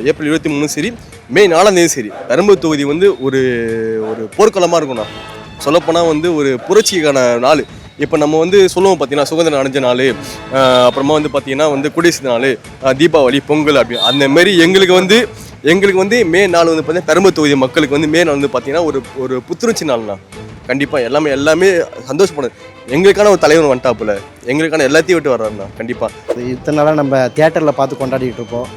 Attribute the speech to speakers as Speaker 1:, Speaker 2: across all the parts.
Speaker 1: April 23 சரி, மே 4 சரி, பெரம்பலூர் தொகுதி வந்து ஒரு ஒரு போர்க்களமாக இருக்கும்ண்ணா. சொல்லப்போனால் வந்து ஒரு புரட்சிக்கான நாள். இப்போ நம்ம வந்து சொல்லுவோம் பார்த்தீங்கன்னா, சுதந்திரம் அடைஞ்ச நாள், அப்புறமா வந்து பார்த்தீங்கன்னா வந்து குடியரசு நாள், தீபாவளி, பொங்கல் அப்படி அந்தமாரி எங்களுக்கு வந்து மே 4 வந்து பார்த்தீங்கன்னா பெரம்பலூர் தொகுதி மக்களுக்கு வந்து மே 4 வந்து பார்த்தீங்கன்னா ஒரு புத்துணர்ச்சி நாள்ண்ணா. கண்டிப்பாக எல்லாமே சந்தோஷப்படுது. எங்களுக்கான ஒரு தலைவர் வந்துட்டாப்புல, எங்களுக்கான எல்லாத்தையும் விட்டு வர்றாருண்ணா. கண்டிப்பாக
Speaker 2: இத்தனை நாளாக நம்ம தியேட்டரில் பார்த்து கொண்டாடிட்டு இருப்போம்.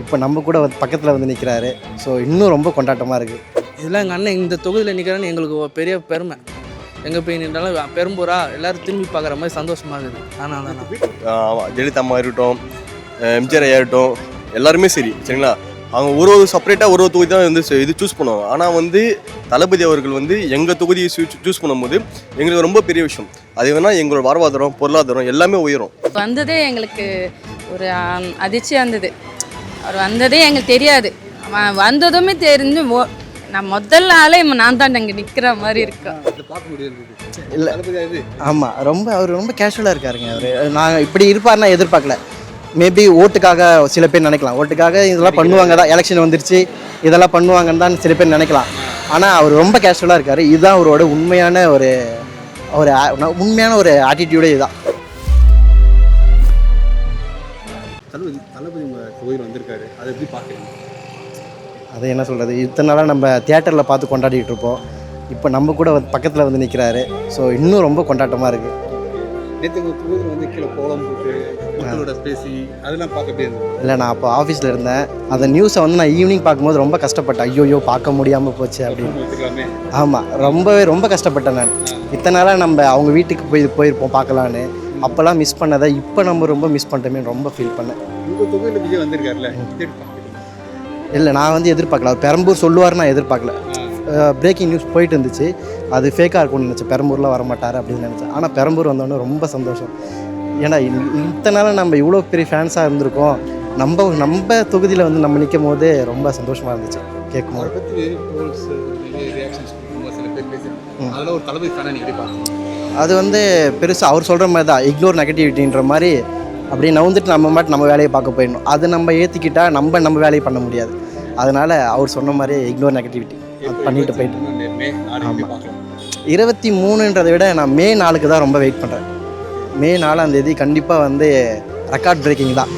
Speaker 2: இப்போ நம்ம கூட பக்கத்தில் வந்து நிற்கிறாரு. ஸோ இன்னும் ரொம்ப கொண்டாட்டமாக இருக்குது.
Speaker 3: இதெல்லாம் எங்கள் அண்ணன் இந்த தொகுதியில் நிற்கிறான்னு எங்களுக்கு ஒரு பெரிய பெருமை. எங்கே போய் நின்றாலும் பெரும்பூரா எல்லோரும் திரும்பி பார்க்குற மாதிரி சந்தோஷமாக இருக்குது. ஆனால்
Speaker 1: ஆமாம், ஜெயலலிதா அம்மா இருக்கட்டும், எம்ஜிஆர் இருக்கட்டும், எல்லாருமே சரி சரிங்களா, அவங்க ஒரு செப்பரேட்டாக ஒரு தொகுதி தான் வந்து இது சூஸ் பண்ணுவாங்க. ஆனால் வந்து தளபதி அவர்கள் வந்து எங்கள் தொகுதியை சூஸ் பண்ணும்போது எங்களுக்கு ரொம்ப பெரிய விஷயம். அது வேணால் எங்களோட வாழ்வாதாரம், பொருளாதாரம் எல்லாமே உயரும்.
Speaker 4: வந்ததே எங்களுக்கு ஒரு அதிர்ச்சியாக இருந்தது. அவர் வந்ததே எங்களுக்கு தெரியாது. வந்ததுமே தெரிஞ்சு நான் முதல் ஆளே நான் தான் அங்கே நிற்கிற மாதிரி இருக்கேன்.
Speaker 2: இல்லை, ஆமாம், அவர் ரொம்ப கேஷுவலாக இருக்காருங்க. அவர் நாங்கள் இப்படி இருப்பார்னா எதிர்பார்க்கல. மேபி ஓட்டுக்காக சில பேர் நினைக்கலாம், ஓட்டுக்காக இதெல்லாம் பண்ணுவாங்க தான், எலெக்ஷன் வந்துருச்சு இதெல்லாம் பண்ணுவாங்கன்னு தான் சில பேர் நினைக்கலாம். ஆனால் அவர் ரொம்ப கேஷுவலாக இருக்கார். இதுதான் அவரோட உண்மையான ஒரு ஆட்டிடியூடே இதுதான்.
Speaker 5: தளபதி கோயில் வந்திருக்காரு, அதை எப்படி பார்க்குறீங்க?
Speaker 2: அதை என்ன சொல்கிறது, இத்தனை நாளாக நம்ம தியேட்டரில் பார்த்து கொண்டாடிட்டு இருப்போம். இப்போ நம்ம கூட பக்கத்தில் வந்து நிற்கிறாரு. ஸோ இன்னும் ரொம்ப கொண்டாட்டமாக இருக்குது.
Speaker 5: நேற்று தொகுதியில் வந்து கீழே கோலம் போட்டு மக்களோட பேசி அதெல்லாம் பார்க்க
Speaker 2: இல்லை, நான் அப்போ ஆஃபீஸில் இருந்தேன். அந்த நியூஸை வந்து நான் ஈவினிங் பார்க்கும்போது ரொம்ப கஷ்டப்பட்டேன். ஐயோ பார்க்க முடியாமல் போச்சு அப்படின்னு. ஆமாம், ரொம்ப கஷ்டப்பட்டேன் நான். இத்தனை நாளாக நம்ம அவங்க வீட்டுக்கு போயிருப்போம் பார்க்கலான்னு. அப்போல்லாம் மிஸ் பண்ணதை இப்போ நம்ம ரொம்ப மிஸ் பண்ணிட்டோமே, ரொம்ப ஃபீல் பண்ணேன்.
Speaker 5: உங்கள் தொகுதியில் விஜய் வந்திருக்காருல்ல,
Speaker 2: இல்லை நான் வந்து எதிர்பார்க்கல. அவர் பெரம்பூர் சொல்லுவார், நான் எதிர்பார்க்கல. பிரேக்கிங் நியூஸ் போயிட்டு இருந்துச்சு, அது ஃபேக்காக இருக்கும்னு நினச்சேன். பெரம்பூரில் வரமாட்டார் அப்படின்னு நினச்சேன். ஆனால் பெரம்பூர் வந்தோடனே ரொம்ப சந்தோஷம். ஏன்னா இத்தனை நாள் நம்ம இவ்வளோ பெரிய ஃபேன்ஸாக இருந்திருக்கோம். நம்ம தொகுதியில் வந்து நம்ம நிற்கும் போது ரொம்ப சந்தோஷமாக இருந்துச்சு கேட்கும்போது. அது வந்து பெருசாக அவர் சொல்கிற மாதிரி தான், இக்னோர் நெகட்டிவிட்டின்ற மாதிரி அப்படியே நவுந்துட்டு நம்ம வேலையை பார்க்க போயிடணும். அது நம்ம ஏற்றிக்கிட்டால் நம்ம வேலையை பண்ண முடியாது. அதனால் அவர் சொன்ன மாதிரி இக்னோர் நெகட்டிவிட்டி பண்ணிட்டு போயிட்டு. ஆமாம், 23ன்றதை விட நான் மே 4 தான் ரொம்ப வெயிட் பண்ணுறேன். மே 4 கண்டிப்பாக வந்து ரெக்கார்ட் பிரேக்கிங் தான்.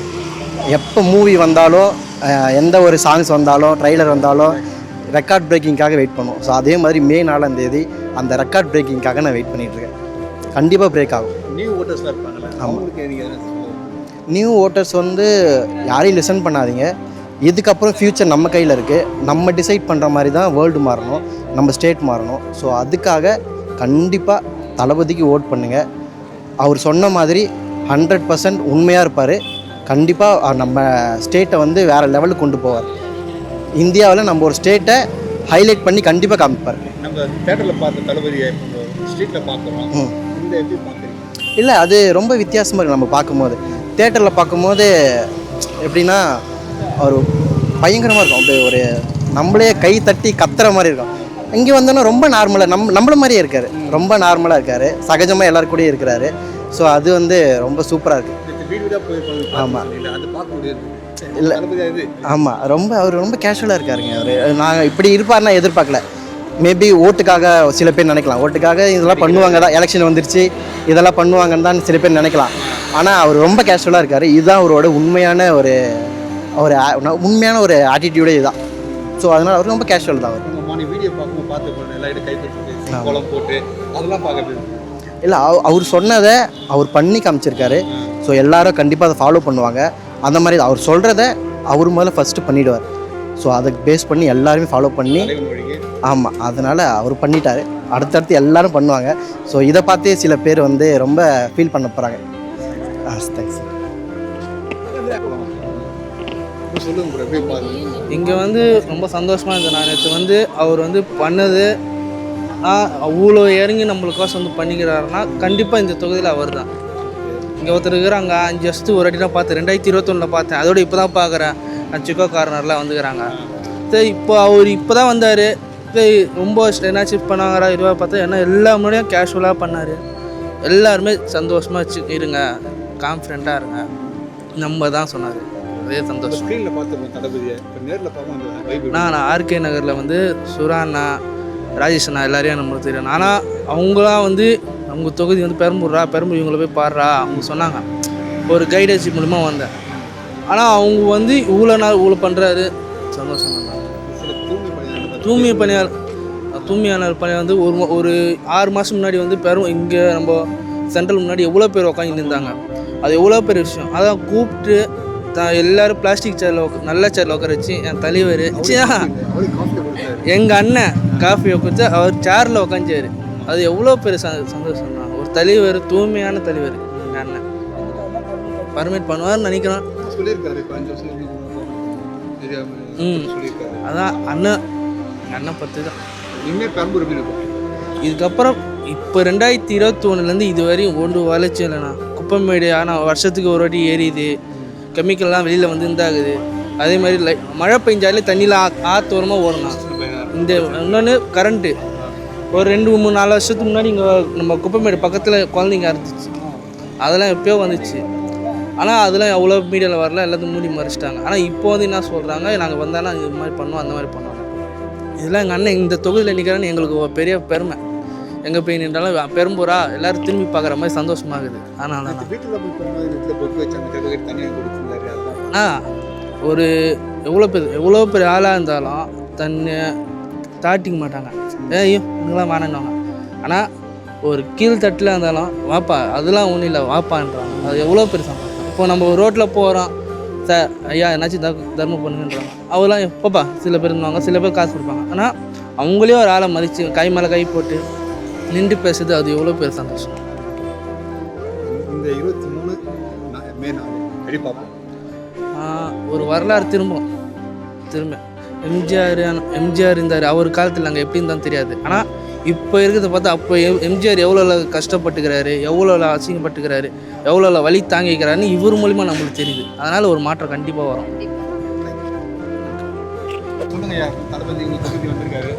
Speaker 2: எப்போ மூவி வந்தாலும், எந்த ஒரு சாங்ஸ் வந்தாலும், ட்ரைலர் வந்தாலும் ரெக்கார்ட் பிரேக்கிங்காக வெயிட் பண்ணுவோம். ஸோ அதே மாதிரி மே 4 அந்த ரெக்கார்ட் பிரேக்கிங்காக நான் வெயிட் பண்ணிகிட்ருக்கேன். கண்டிப்பாக பிரேக் ஆகும்.
Speaker 5: நியூ ஓட்டர்ஸ்லாம் இருப்பாங்களா?
Speaker 2: ஆமாம், நியூ ஓட்டர்ஸ் வந்து யாரையும் லிசன் பண்ணாதீங்க. இதுக்கப்புறம் ஃப்யூச்சர் நம்ம கையில் இருக்குது. நம்ம டிசைட் பண்ணுற மாதிரி தான் வேர்ல்டு மாறணும், நம்ம ஸ்டேட் மாறணும். ஸோ அதுக்காக கண்டிப்பாக தளபதிக்கு ஓட் பண்ணுங்கள். அவர் சொன்ன மாதிரி 100% உண்மையாக இருப்பார். கண்டிப்பாக நம்ம ஸ்டேட்டை வந்து வேறு லெவலுக்கு கொண்டு போவார். இந்தியாவில் நம்ம ஒரு ஸ்டேட்டை ஹைலைட் பண்ணி கண்டிப்பாக காமிப்பார்.
Speaker 5: நம்ம தேட்டரில் பார்த்த தளபதியை ஸ்ட்ரீட்டில் பார்க்குறோம், இந்த எப்படி பார்க்குறீங்க?
Speaker 2: இல்லை, அது ரொம்ப வித்தியாசமாக இருக்குது. நம்ம பார்க்கும்போது தேட்டரில் பார்க்கும்போது எப்படின்னா ஒரு பயங்கரமாக இருக்கும். அப்படியே ஒரு நம்மளே கை தட்டி கத்துற மாதிரி இருக்கும். இங்கே வந்தோன்னா ரொம்ப நார்மலாக நம்மள மாதிரியே இருக்கார். ரொம்ப நார்மலாக இருக்கார், சகஜமாக எல்லாரும் கூடயே இருக்கிறாரு. ஸோ அது வந்து ரொம்ப சூப்பராக இருக்குது. ஆமாம், இல்லை, ஆமாம், அவர் ரொம்ப கேஷுவலாக இருக்காருங்க. அவர் நாங்கள் இப்படி இருப்பார்னா எதிர்பார்க்கல. மேபி ஓட்டுக்காக சில பேர் நினைக்கலாம், ஓட்டுக்காக இதெல்லாம் பண்ணுவாங்க தான், எலெக்ஷன் வந்துருச்சு இதெல்லாம் பண்ணுவாங்கன்னு தான் சில பேர் நினைக்கலாம். ஆனால் அவர் ரொம்ப கேஷுவலாக இருக்கார். இதுதான் அவரோட உண்மையான ஒரு ஆட்டிடியூடே இதுதான். ஸோ அதனால் அவர் ரொம்ப கேஷுவல் தான். அவர்
Speaker 5: வீடியோ பார்த்து
Speaker 2: இல்லை, அவர் சொன்னதை அவர் பண்ணி காமிச்சிருக்காரு. ஸோ எல்லாரும் கண்டிப்பாக அதை ஃபாலோ பண்ணுவாங்க. அந்த மாதிரி அவர் சொல்கிறத அவர் முதல்ல ஃபஸ்ட்டு பண்ணிவிடுவார். ஸோ அதை பேஸ் பண்ணி எல்லாருமே ஃபாலோ பண்ணி, ஆமாம், அதனால் அவர் பண்ணிட்டார். அடுத்தடுத்து எல்லோரும் பண்ணுவாங்க. ஸோ இதை பார்த்தே சில பேர் வந்து ரொம்ப ஃபீல் பண்ண போகிறாங்க. தேங்க்ஸ்.
Speaker 3: இங்கே வந்து ரொம்ப சந்தோஷமாக இருந்தது. நான் நேற்று வந்து அவர் வந்து பண்ணது அவ்வளோ இறங்கி நம்மளுக்கோசம் வந்து பண்ணிக்கிறாருன்னா கண்டிப்பாக இந்த தொகுதியில் அவர் தான். இங்கே ஒருத்தர் இருக்கிறாங்க, ஜஸ்ட்டு ஒரு அடி தான் பார்த்தேன், 2021 பார்த்தேன். அதோடு இப்போ தான் பார்க்குறேன். சிக்கோ கார்னர்லாம் வந்துக்கிறாங்க. சரி, இப்போ தான் வந்தார். ரொம்ப என்னாச்சு பண்ணாங்கிறா இதுவாக பார்த்தா என்ன எல்லா முன்னாடியும் கேஷுவலாக பண்ணார். எல்லாருமே சந்தோஷமாக இருங்க, கான்ஃபிடெண்ட்டாக இருங்க, நம்ம தான் சொன்னார். அதே சந்தோஷம்.
Speaker 5: ஸ்க்ரீனில் பார்த்துருக்கோம் தளபதியை, இப்போ நேரில் பார்க்க அந்த வைப்.
Speaker 3: நான் ஆர்கே நகரில் வந்து சுராண்ணா, ராஜேஷ் அண்ணா எல்லாரையும் நம்மளுக்கு தெரியும். ஆனால் அவங்களாம் வந்து அவங்க தொகுதி வந்து பெரம்பூர் இவங்களை போய் பாடுறா அவங்க சொன்னாங்க. ஒரு கைடன்ஸ் மூலிமா வந்தேன். ஆனால் அவங்க வந்து இவ்வளோ நாள் இவ்வளோ பண்ணுறாரு, சந்தோஷம் தான்.
Speaker 5: சில
Speaker 3: தூய்மையாளர் பணி வந்து ஒரு 6 மாதம் முன்னாடி வந்து இங்கே நம்ம சென்ட்ரல் முன்னாடி எவ்வளோ பேர் உட்காந்து இருந்தாங்க. அது எவ்வளோ பெரிய விஷயம். அதான் கூப்பிட்டு எல்லோரும் பிளாஸ்டிக் சேரில் நல்ல சேரில் உட்கார வச்சு என் தலைவர் எங்கள் அண்ணன் காஃபியை கொடுத்து அவர் சேரில் உட்காந்துச்சார். அது எவ்வளோ பெரிய சந்தோஷம் தான். ஒரு தலைவர், தூய்மையான தலைவர் எங்கள் அண்ணன். பர்மிட் பண்ணுவார்னு நினைக்கிறேன்.
Speaker 5: சொல்லியிருக்காரு இப்போ 5 வருஷம் சொல்லியிருக்காரு.
Speaker 3: அதான் அண்ணன் எங்கள் அண்ணன் பற்றி தான்.
Speaker 5: இனிமேல் பெரம்பூர் எப்படி இருக்கும்?
Speaker 3: இதுக்கப்புறம் இப்போ 2021 இது வரையும் ஒன்று வளர்ச்சி இல்லைண்ணா. குப்பைமேடு ஆனால் வருஷத்துக்கு ஒரு வாட்டி ஏறிது. கெமிக்கல்லாம் வெளியில் வந்து இந்தாகுது. அதே மாதிரி மழை பெஞ்சாலே தண்ணியில் ஆத்தோரமாக ஓடணும். இந்த இன்னொன்று கரண்ட்டு ஒரு 2-3-4 வருஷத்துக்கு முன்னாடி இங்கே நம்ம குப்பைமேடு பக்கத்தில் குழந்தைங்க அறுத்துச்சு. அதெல்லாம் எப்போயோ வந்துச்சு. ஆனால் அதெல்லாம் எவ்வளோ மீடியாவில் வரல, எல்லாத்தையும் மூடி மறைச்சிட்டாங்க. ஆனால் இப்போ வந்து என்ன சொல்கிறாங்க, நாங்கள் வந்தாலும் இது மாதிரி பண்ணுவோம், அந்த மாதிரி பண்ணுவாங்க. இதெல்லாம் எங்கள் அண்ணன் இந்த தொகுதியில் நிற்கிறான்னு எங்களுக்கு ஒரு பெரிய பெருமை. எங்கே போய் நின்றாலும் பெரும்பூரா எல்லோரும் திரும்பி பார்க்குற மாதிரி சந்தோஷமாகுது. ஆனால் ஒரு எவ்வளோ பெரிய ஆளாக இருந்தாலும் தன்னை தாட்டிக்க மாட்டாங்க. ஐயோ இங்கெல்லாம் வேணான்னு. ஆனால் ஒரு கீழ்த்தட்டில் இருந்தாலும் வாப்பா அதெல்லாம் ஒன்றும் இல்லை வாப்பான்றாங்க. அது எவ்வளோ பெரிய சந்தோஷம். இப்போ நம்ம ரோட்டில் போகிறோம், சார் ஐயா என்னாச்சும் தர்மம் பண்ணுங்கன்றாங்க. அவங்களாம் எப்பப்பா சில பேர் இருந்தாங்க, சில பேர் காசு கொடுப்பாங்க. ஆனால் அவங்களே ஒரு ஆளை மதித்து கை மேலே கை போட்டு நின்று பேசுது, அது எவ்வளோ பெரிய சந்தோஷம்.
Speaker 5: இந்த 23 மே 4 எப்படி பார்ப்போம்?
Speaker 3: ஒரு வரலாறு திரும்ப எம்ஜிஆர் இருந்தார். அவர் காலத்தில் நாங்கள் எப்படி இருந்தாலும் தெரியாது. ஆனால் இப்போ இருக்கிறத பார்த்தா அப்போ எம்ஜிஆர் எவ்வளோ கஷ்டப்பட்டுக்கிறாரு, எவ்வளோ அசிங்கப்பட்டுக்கிறாரு, எவ்வளோ வலி தாங்கிக்கிறாருன்னு இவர் மூலிமா நம்மளுக்கு தெரியுது. அதனால் ஒரு மாற்றம் கண்டிப்பாக வரும்.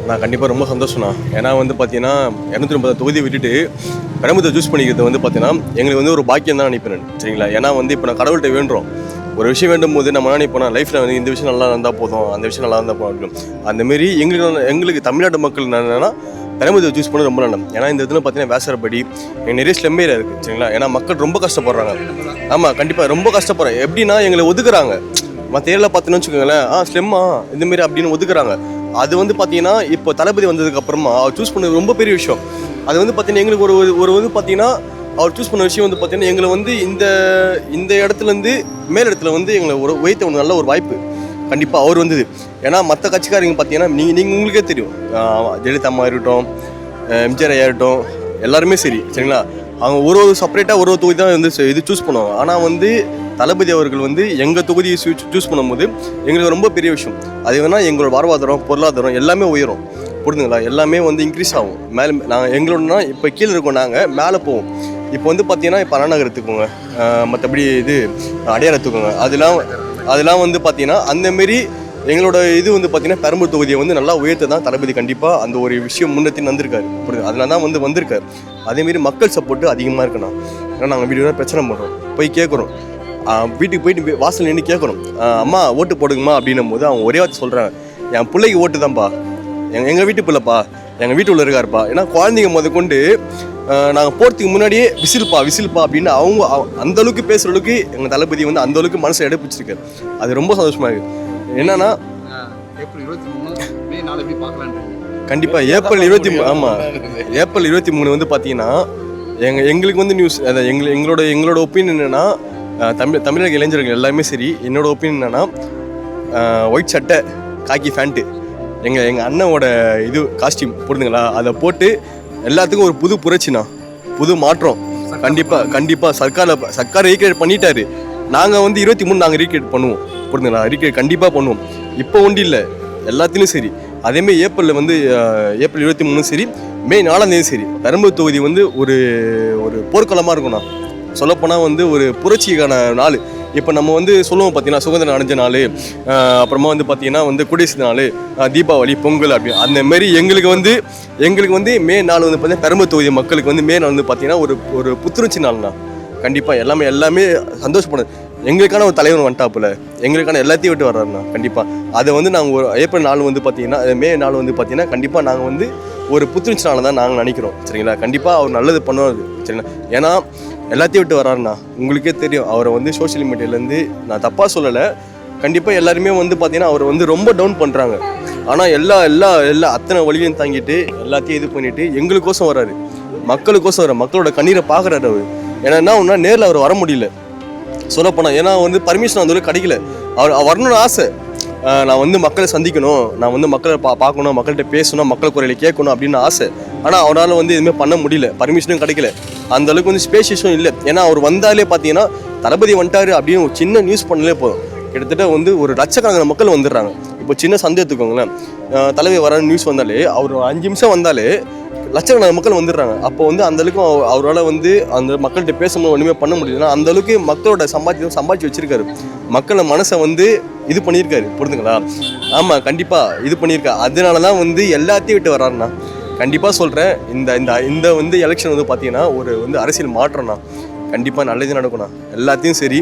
Speaker 1: நான் கண்டிப்பாக ரொம்ப சந்தோஷம்ண்ணா. ஏன்னா வந்து பார்த்தீங்கன்னா 230 தொகுதியை விட்டுட்டு பெரம்பூரை சூஸ் பண்ணிக்கிறது வந்து பார்த்தீங்கன்னா எங்களுக்கு வந்து ஒரு பாக்கியம் தான் நினைப்பேன். சரிங்களா? ஏன்னா வந்து இப்போ நான் கடவுள்கிட்ட வேண்டுறோம். ஒரு விஷயம் வேண்டும் போது நம்ம நினைப்போம் லைஃப்பில் வந்து இந்த விஷயம் நல்லா இருந்தால் போதும், அந்த விஷயம் நல்லா இருந்தால் போதும். அந்தமாரி எங்களுக்கு தமிழ்நாட்டு மக்கள் என்னென்னா பெரம்பூரை சூஸ் பண்ண ரொம்ப நல்லது. ஏன்னா இந்த இதில் பார்த்தீங்கன்னா வேசரப்படி நிறைய ஸ்லெம் ஏரியா இருக்குது. சரிங்களா? ஏன்னா மக்கள் ரொம்ப கஷ்டப்படுறாங்க. ஆமாம், கண்டிப்பாக ரொம்ப கஷ்டப்படுறாங்க. எப்படின்னா எங்களை ஒதுக்குறாங்க. மற்ற ஏரியாவில் பார்த்தீங்கன்னு வச்சுக்கோங்களேன், ஸ்லெம்மா இந்தமாரி அப்படின்னு ஒதுக்குறாங்க. அது வந்து பார்த்தீங்கன்னா இப்போ தளபதி வந்ததுக்கப்புறமா அவர் சூஸ் பண்ணது ரொம்ப பெரிய விஷயம். அது வந்து பார்த்தீங்கன்னா எங்களுக்கு ஒரு வந்து பார்த்தீங்கன்னா அவர் சூஸ் பண்ண விஷயம் வந்து பார்த்தீங்கன்னா எங்களை வந்து இந்த இடத்துலேருந்து மேல் இடத்துல வந்து எங்களை உயர்த்த நல்ல ஒரு வாய்ப்பு கண்டிப்பாக அவர் வந்தது. ஏன்னா மற்ற கட்சிக்காரங்க பார்த்தீங்கன்னா நீங்கள் உங்களுக்கே தெரியும், ஜெயலலிதா அம்மா இருக்கட்டும், எம்ஜிஆர் ஐயா இருக்கட்டும், எல்லாருமே சரிங்களா, அவங்க ஒரு செப்பரேட்டாக ஒரு தொகுதி தான் வந்து இது சூஸ் பண்ணுவாங்க. ஆனால் வந்து தளபதி அவர்கள் வந்து எங்கள் தொகுதியை சூஸ் பண்ணும்போது எங்களுக்கு ரொம்ப பெரிய விஷயம். அது வேணால் எங்களோட வாழ்வாதாரம், பொருளாதாரம் எல்லாமே உயரும். புரிஞ்சுங்களா? எல்லாமே வந்து இன்க்ரீஸ் ஆகும். மேலே நாங்கள் எங்களோடனா இப்போ கீழே இருக்கோம், நாங்கள் மேலே போவோம். இப்போ வந்து பார்த்தீங்கன்னா இப்போ அண்ணா நகர் எடுத்துக்கோங்க, மற்றபடி இது அடையார் எடுத்துக்கோங்க, அதெல்லாம் வந்து பார்த்தீங்கன்னா அந்தமாரி எங்களோட இது வந்து பார்த்தீங்கன்னா பெரம்பூர் தொகுதியை வந்து நல்லா உயர்த்த தான் தளபதி கண்டிப்பாக அந்த ஒரு விஷயம் முன்னேற்றி வந்திருக்காரு. புரியுது? அதில் தான் வந்து வந்திருக்காரு. அதேமாரி மக்கள் சப்போர்ட்டு அதிகமாக இருக்குண்ணா. ஏன்னா நாங்கள் வீடியோ பிரச்சனை பண்ணுறோம், போய் கேட்குறோம், வீட்டுக்கு போயிட்டு வாசல் நின்று கேட்குறோம், அம்மா ஓட்டு போடுங்கம்மா அப்படின்னும் போது அவங்க ஒரே வார்த்தை சொல்கிறாங்க, என் பிள்ளைக்கு ஓட்டு தான்ப்பா, எங்கள் வீட்டு பிள்ளைப்பா, எங்கள் வீட்டுக்குள்ளே இருக்காருப்பா. ஏன்னா குழந்தைங்க முத கொண்டு நாங்கள் போகிறதுக்கு முன்னாடியே விசில்ப்பா அப்படின்னு அவங்க அந்தளவுக்கு பேசுகிற அளவுக்கு எங்கள் தளபதி வந்து அந்தளவுக்கு மனசை எடுப்பிச்சிருக்காரு. அது ரொம்ப சந்தோஷமாக இருக்குது. என்னன்னா
Speaker 5: ஏப்ரல் 23 மே 4 எப்படி பார்க்கலான்றீங்க?
Speaker 1: கண்டிப்பாக ஏப்ரல் 23, ஆமாம், ஏப்ரல் 23 வந்து பார்த்தீங்கன்னா எங்களுக்கு வந்து நியூஸ், அதை எங்களோட ஒப்பீனியன் என்னென்னா தமிழக இளைஞர்கள் எல்லாமே சரி, என்னோட ஒப்பீனியன் என்னென்னா ஒயிட் சட்டை காக்கி ஃபேண்ட்டு எங்கள் அண்ணனோட இது காஸ்டியூம் போடுதுங்களா, அதை போட்டு எல்லாத்துக்கும் ஒரு புது புரட்சிண்ணா, புது மாற்றம். கண்டிப்பாக சர்க்கார் ரீக்ரியேட் பண்ணிட்டாரு. நாங்கள் வந்து 23 நாங்கள் ரீக்ரியேட் பண்ணுவோம். புரிஞ்சுங்களா? ரீக்ரியேட் கண்டிப்பாக பண்ணுவோம். இப்போ ஒன்றும் இல்லை, எல்லாத்துலேயும் சரி. அதேமாதிரி ஏப்ரல் 23 சரி, மே 4 சரி, பெரம்பூர் தொகுதி வந்து ஒரு போர்க்களமாக இருக்கும்ண்ணா. சொல்லப்போனால் வந்து ஒரு புரட்சிக்கான நாள். இப்போ நம்ம வந்து சொல்லுவோம் பார்த்தீங்கன்னா சுதந்திரம் அடைஞ்ச நாள், அப்புறமா வந்து பார்த்தீங்கன்னா வந்து குடியரசு நாள், தீபாவளி, பொங்கல் அப்படி அந்தமாரி எங்களுக்கு வந்து மே 4 வந்து பார்த்தீங்கன்னா பெரம்பூர் தொகுதி மக்களுக்கு வந்து மே 4 வந்து பார்த்தீங்கன்னா ஒரு புத்துணர்ச்சி நாள்ண்ணா. கண்டிப்பாக எல்லாமே சந்தோஷப்படுது. எங்களுக்கான ஒரு தலைவர் வந்துட்டாப்புல, எங்களுக்கான எல்லாத்தையும் விட்டு வர்றாருண்ணா. கண்டிப்பாக அதை வந்து நாங்கள் ஒரு ஏப்ரல் 4 வந்து பார்த்தீங்கன்னா, மே 4 வந்து பார்த்தீங்கன்னா கண்டிப்பாக நாங்கள் வந்து ஒரு புத்துணர்ச்சி நாள் தான் நாங்கள் நினைக்கிறோம். சரிங்களா? கண்டிப்பாக அவர் நல்லது பண்ணுவார். சரிங்களா? ஏன்னா எல்லாத்தையும் விட்டு வர்றாருண்ணா. உங்களுக்கே தெரியும் அவரை வந்து சோஷியல் மீடியாலேருந்து நான் தப்பாக சொல்லலை, கண்டிப்பாக எல்லாருமே வந்து பார்த்தீங்கன்னா அவரை வந்து ரொம்ப டவுன் பண்ணுறாங்க. ஆனால் எல்லா அத்தனை வழியும் தாங்கிட்டு எல்லாத்தையும் இது பண்ணிவிட்டு எங்களுக்கோசம் வர்றாரு, மக்களுக்கோசம் வர்றாரு, மக்களோட கண்ணீரை பார்க்குறாரு அவர். ஏன்னா என்ன ஒன்றா நேரில் அவர் வர முடியல சொல்லப்போனால், ஏன்னா வந்து பர்மிஷன் அந்த கிடைக்கல. அவர் வரணும்னு ஆசை, நான் வந்து மக்களை சந்திக்கணும், நான் வந்து மக்களை பார்க்கணும், மக்கள்கிட்ட பேசணும், மக்கள் குறையில கேட்கணும் அப்படின்னு ஆசை. ஆனால் அவரால் வந்து எதுவுமே பண்ண முடியல, பர்மிஷனும் கிடைக்கல, அந்த அளவுக்கு வந்து ஸ்பேஷியஸும் இல்லை. ஏன்னா அவர் வந்தாலே பார்த்தீங்கன்னா தளபதி வந்துட்டாரு அப்படின்னு ஒரு சின்ன நியூஸ் பண்ணலே போதும், கிட்டத்தட்ட வந்து ஒரு லட்சக்கணக்கான மக்கள் வந்துடுறாங்க. இப்போ சின்ன சந்தை எடுத்துக்கோங்களேன், தலைவர் வர நியூஸ் வந்தாலே அவர் 5 நிமிஷம் வந்தாலே லட்சக்கணக்கான மக்கள் வந்துடுறாங்க. அப்போ வந்து அந்தளவுக்கு அவரால் வந்து அந்த மக்கள்கிட்ட பேசணும் ஒன்றுமே பண்ண முடியலன்னா அந்தளவுக்கு மக்களோட சம்பாதிச்சு வச்சிருக்காரு, மக்களை மனசை வந்து இது பண்ணியிருக்காரு. புரிஞ்சுங்களா? ஆமாம், கண்டிப்பாக இது பண்ணியிருக்காரு. அதனால தான் வந்து எல்லாத்தையும் விட்டு வர்றாருண்ணா. கண்டிப்பாக சொல்கிறேன், இந்த வந்து எலெக்ஷன் வந்து பார்த்தீங்கன்னா ஒரு வந்து அரசியல் மாற்றம்ண்ணா. கண்டிப்பாக நல்லது நடக்கும்ண்ணா. எல்லாத்தையும் சரி,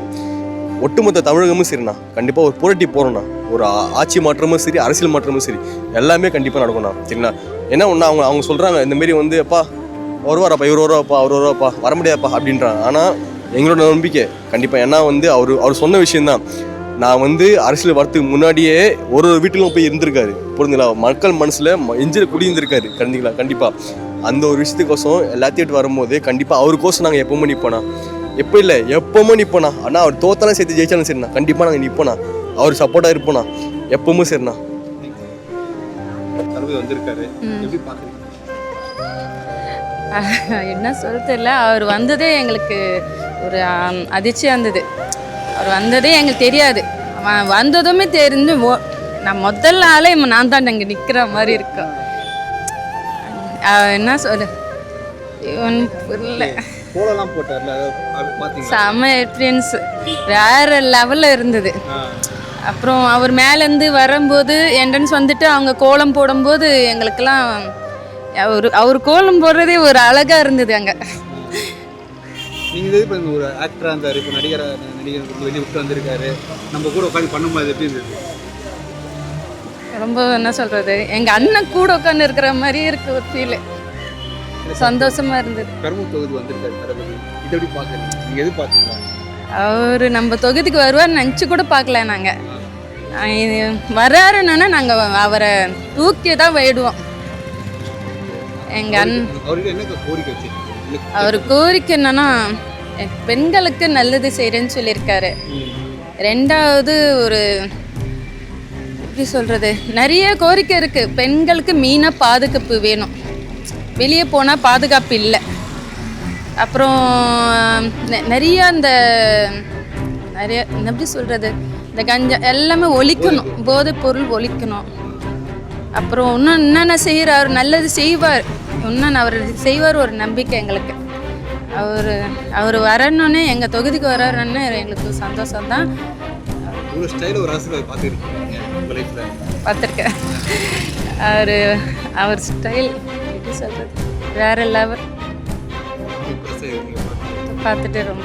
Speaker 1: ஒட்டுமொத்த தமிழகமும் சரிண்ணா. கண்டிப்பாக ஒரு புரட்டி போகிறோண்ணா. ஒரு ஆட்சி மாற்றமும் சரி, அரசியல் மாற்றமும் சரி, எல்லாமே கண்டிப்பாக நடக்கும்ண்ணா. சரிங்களா? ஏன்னா ஒன்று அவங்க சொல்கிறாங்க இந்தமாரி வந்து அப்பா வருவாரப்பா, இவர் வருவாப்பா, அவர் வருவாப்பா, வர முடியாதுப்பா அப்படின்றாங்க. ஆனால் எங்களோட நம்பிக்கை கண்டிப்பாக, ஏன்னா வந்து அவர் சொன்ன விஷயந்தான், நான் வந்து அரசியல் வரத்துக்கு முன்னாடியே ஒரு வீட்டிலும் போய் இருந்திருக்காரு. புரிஞ்சுங்களா? மக்கள் மனசில் எஞ்சில் குடியிருந்திருக்காரு. கண்டிப்பாக அந்த ஒரு விஷயத்துக்கோசம் எல்லாத்தையும் வரும்போது கண்டிப்பாக அவருக்கோசம் நாங்கள் எப்பவுமே நிற்போண்ணா. எப்போ இல்லை, எப்பவுமே நிற்போண்ணா. ஆனால் அவர் தோத்தாலும் சேர்த்து ஜெயிச்சாலும் சரிண்ணா, கண்டிப்பாக நாங்கள் நிற்போண்ணா. அவர் சப்போர்ட்டாக இருப்போண்ணா, எப்பவுமே சரிண்ணா.
Speaker 5: தளபதி வந்திருக்காரு, எப்படி பார்க்குறீங்க?
Speaker 4: என்ன சொல்ல தெரியல, அவர் வந்ததே எங்களுக்கு ஒரு அதிர்ச்சியாக இருந்தது. அவர் வந்ததே எங்களுக்கு தெரியாது, வந்ததுமே தெரிஞ்சு நான் முதல் ஆளே நான் தான் அங்கே நிற்கிற மாதிரி இருக்கும். என்ன சொல்ல புரியல.
Speaker 5: கோலம்லாம் போட்டார்ல, பார்த்தீங்களா?
Speaker 4: செம எக்ஸ்பீரியன்ஸ், வேறு லெவலில் இருந்தது. அப்புறம் அவர் மேலேருந்து வரும்போது என்ட்ரன்ஸ் வந்துட்டு அவங்க கோலம் போடும்போது எங்களுக்கெல்லாம் அவர் கோலம் போடுறதே ஒரு அழகாக இருந்தது. அங்கே
Speaker 5: நீங்கள் இப்போ ஒரு ஆக்டராக இருந்தார், இப்போ நடிகர் வெளியே விட்டு வந்திருக்காரு, நம்ம கூட உட்காந்து பண்ணும்போது எப்படி இருந்தது?
Speaker 4: ரொம்ப என்ன சொல்கிறது, எங்கள் அண்ணன் கூட உட்காந்து இருக்கிற மாதிரியே இருக்கு, ஒரு ஃபீலு சந்தோஷமாக இருந்தது.
Speaker 5: பெரம்பலூர் தொகுதி வந்திருக்காரு தளபதி, இதை எப்படி பார்க்குறீங்க? நீங்கள் எது பார்த்தீங்களா?
Speaker 4: அவர் நம்ம தொகுதிக்கு வருவார் நினச்சி கூட பார்க்கல. நாங்கள் வர்றாருன்னா நாங்கள் அவரை தூக்கி தான் போயிடுவோம். எங்கள்
Speaker 5: அவருக்கு என்ன கோரிக்கை வச்சிருக்கீங்க?
Speaker 4: அவர் கோரிக்கை என்னன்னா, பெண்களுக்கு நல்லது செய்கிறேன்னு சொல்லியிருக்காரு. ரெண்டாவது ஒரு எப்படி சொல்கிறது, நிறைய கோரிக்கை இருக்குது. பெண்களுக்கு மெயினாக பாதுகாப்பு வேணும், வெளியே போனால் பாதுகாப்பு இல்லை. அப்புறம் நிறைய எப்படி சொல்கிறது, இந்த கஞ்சா எல்லாமே ஒழிக்கணும், போதைப் பொருள் ஒழிக்கணும். அப்புறம் இன்னும் என்னென்ன செய்கிறார், நல்லது செய்வார், இன்னும் அவர் செய்வார் ஒரு நம்பிக்கை எங்களுக்கு. அவர் வரணுன்னே, எங்கள் தொகுதிக்கு வர்றாருன்னு எங்களுக்கு சந்தோஷம்தான். பார்த்துருக்கேன். அவர் ஸ்டைல் எப்படி சொல்கிறது, வேறு லெவல், பார்த்துட்டு ரொம்ப